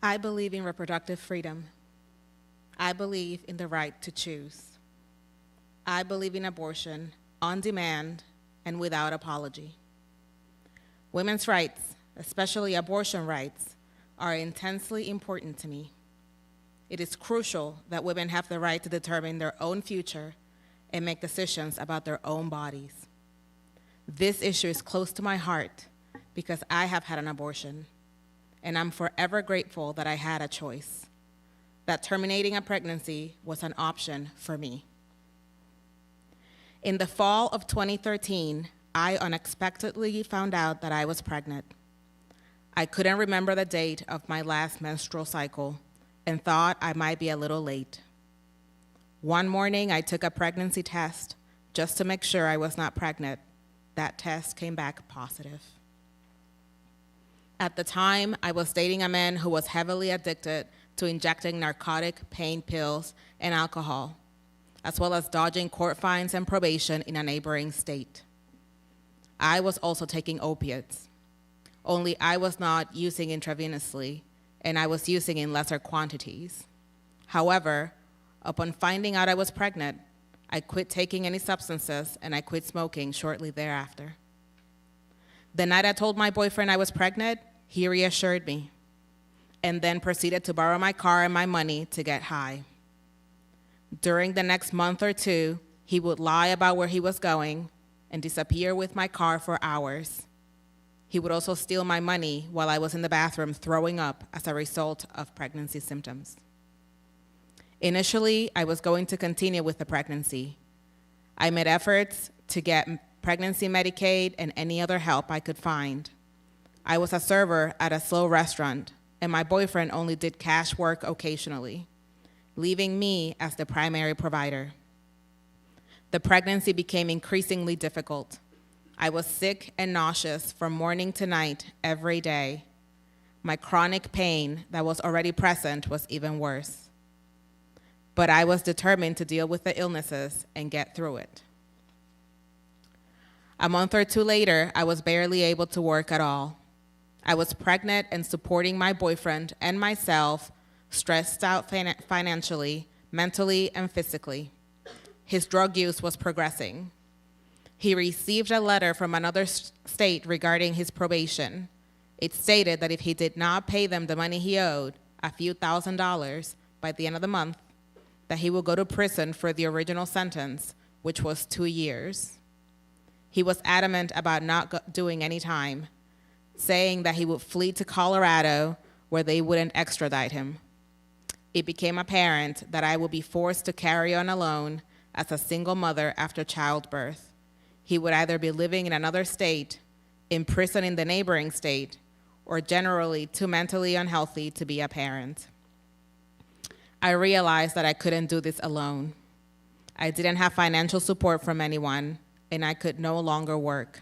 I believe in reproductive freedom. I believe in the right to choose. I believe in abortion on demand and without apology. Women's rights, especially abortion rights, are intensely important to me. It is crucial that women have the right to determine their own future and make decisions about their own bodies. This issue is close to my heart because I have had an abortion, and I'm forever grateful that I had a choice, that terminating a pregnancy was an option for me. In the fall of 2013, I unexpectedly found out that I was pregnant. I couldn't remember the date of my last menstrual cycle and thought I might be a little late. One morning, I took a pregnancy test just to make sure I was not pregnant. That test came back positive. At the time, I was dating a man who was heavily addicted to injecting narcotic pain pills and alcohol, as well as dodging court fines and probation in a neighboring state. I was also taking opiates, only I was not using intravenously, and I was using in lesser quantities. However, upon finding out I was pregnant, I quit taking any substances and I quit smoking shortly thereafter. The night I told my boyfriend I was pregnant, he reassured me, and then proceeded to borrow my car and my money to get high. During the next month or two, he would lie about where he was going and disappear with my car for hours. He would also steal my money while I was in the bathroom throwing up as a result of pregnancy symptoms. Initially, I was going to continue with the pregnancy. I made efforts to get pregnancy Medicaid and any other help I could find. I was a server at a slow restaurant, and my boyfriend only did cash work occasionally, leaving me as the primary provider. The pregnancy became increasingly difficult. I was sick and nauseous from morning to night every day. My chronic pain that was already present was even worse. But I was determined to deal with the illnesses and get through it. A month or two later, I was barely able to work at all. I was pregnant and supporting my boyfriend and myself, stressed out financially, mentally, and physically. His drug use was progressing. He received a letter from another state regarding his probation. It stated that if he did not pay them the money he owed, a few $1,000s, by the end of the month, that he would go to prison for the original sentence, which was 2 years. He was adamant about not doing any time, saying that he would flee to Colorado where they wouldn't extradite him. It became apparent that I would be forced to carry on alone as a single mother after childbirth. He would either be living in another state, in prison in the neighboring state, or generally too mentally unhealthy to be a parent. I realized that I couldn't do this alone. I didn't have financial support from anyone, and I could no longer work.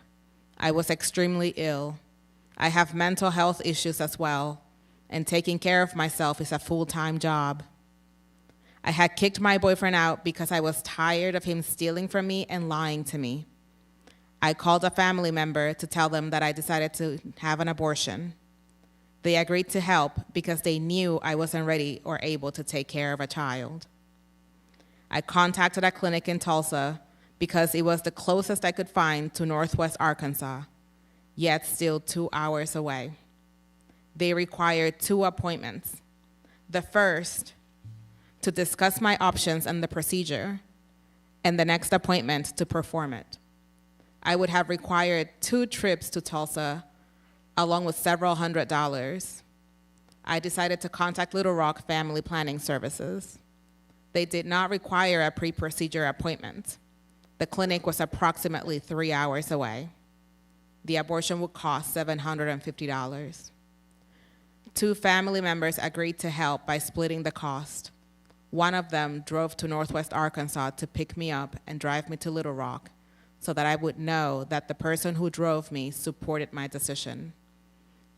I was extremely ill. I have mental health issues as well, and taking care of myself is a full-time job. I had kicked my boyfriend out because I was tired of him stealing from me and lying to me. I called a family member to tell them that I decided to have an abortion. They agreed to help because they knew I wasn't ready or able to take care of a child. I contacted a clinic in Tulsa because it was the closest I could find to Northwest Arkansas, yet still 2 hours away. They required 2 appointments. The first, to discuss my options and the procedure, and the next appointment to perform it. I would have required 2 trips to Tulsa, along with several $100s. I decided to contact Little Rock Family Planning Services. They did not require a pre-procedure appointment. The clinic was approximately 3 hours away. The abortion would cost $750. 2 family members agreed to help by splitting the cost. One of them drove to Northwest Arkansas to pick me up and drive me to Little Rock so that I would know that the person who drove me supported my decision.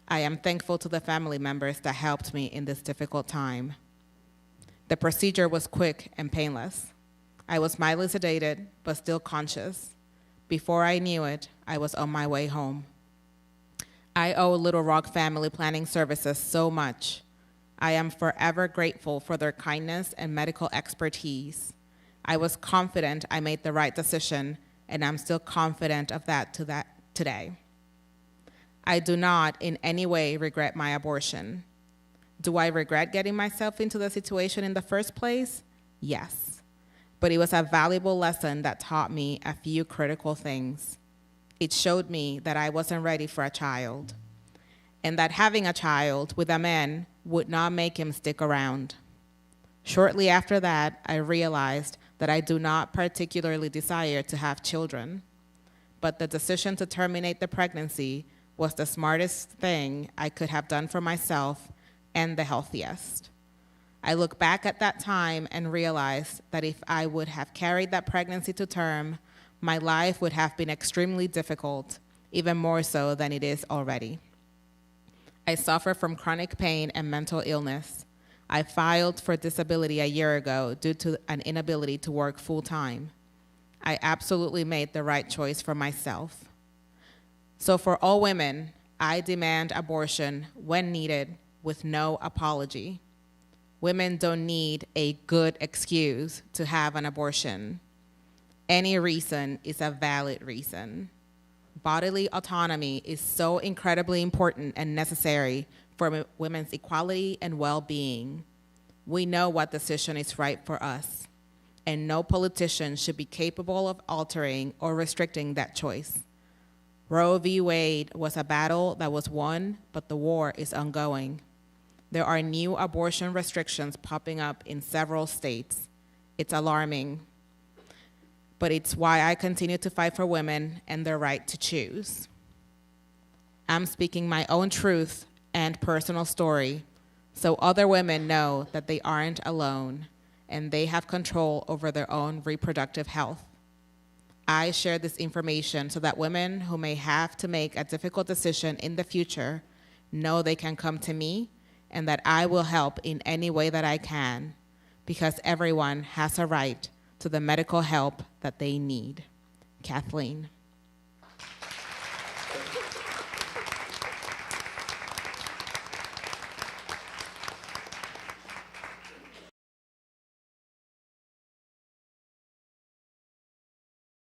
I am thankful to the family members that helped me in this difficult time. The procedure was quick and painless. I was mildly sedated, but still conscious. Before I knew it, I was on my way home. I owe Little Rock Family Planning Services so much. I am forever grateful for their kindness and medical expertise. I was confident I made the right decision, and I'm still confident of that today. I do not in any way regret my abortion. Do I regret getting myself into the situation in the first place? Yes. But it was a valuable lesson that taught me a few critical things. It showed me that I wasn't ready for a child, and that having a child with a man would not make him stick around. Shortly after that, I realized that I do not particularly desire to have children, but the decision to terminate the pregnancy was the smartest thing I could have done for myself and the healthiest. I look back at that time and realize that if I would have carried that pregnancy to term, my life would have been extremely difficult, even more so than it is already. I suffer from chronic pain and mental illness. I filed for disability a year ago due to an inability to work full-time. I absolutely made the right choice for myself. So for all women, I demand abortion when needed with no apology. Women don't need a good excuse to have an abortion. Any reason is a valid reason. Bodily autonomy is so incredibly important and necessary for women's equality and well-being. We know what decision is right for us, and no politician should be capable of altering or restricting that choice. Roe v. Wade was a battle that was won, but the war is ongoing. There are new abortion restrictions popping up in several states. It's alarming, but it's why I continue to fight for women and their right to choose. I'm speaking my own truth and personal story so other women know that they aren't alone and they have control over their own reproductive health. I share this information so that women who may have to make a difficult decision in the future know they can come to me and that I will help in any way that I can, because everyone has a right to the medical help that they need. Kathleen.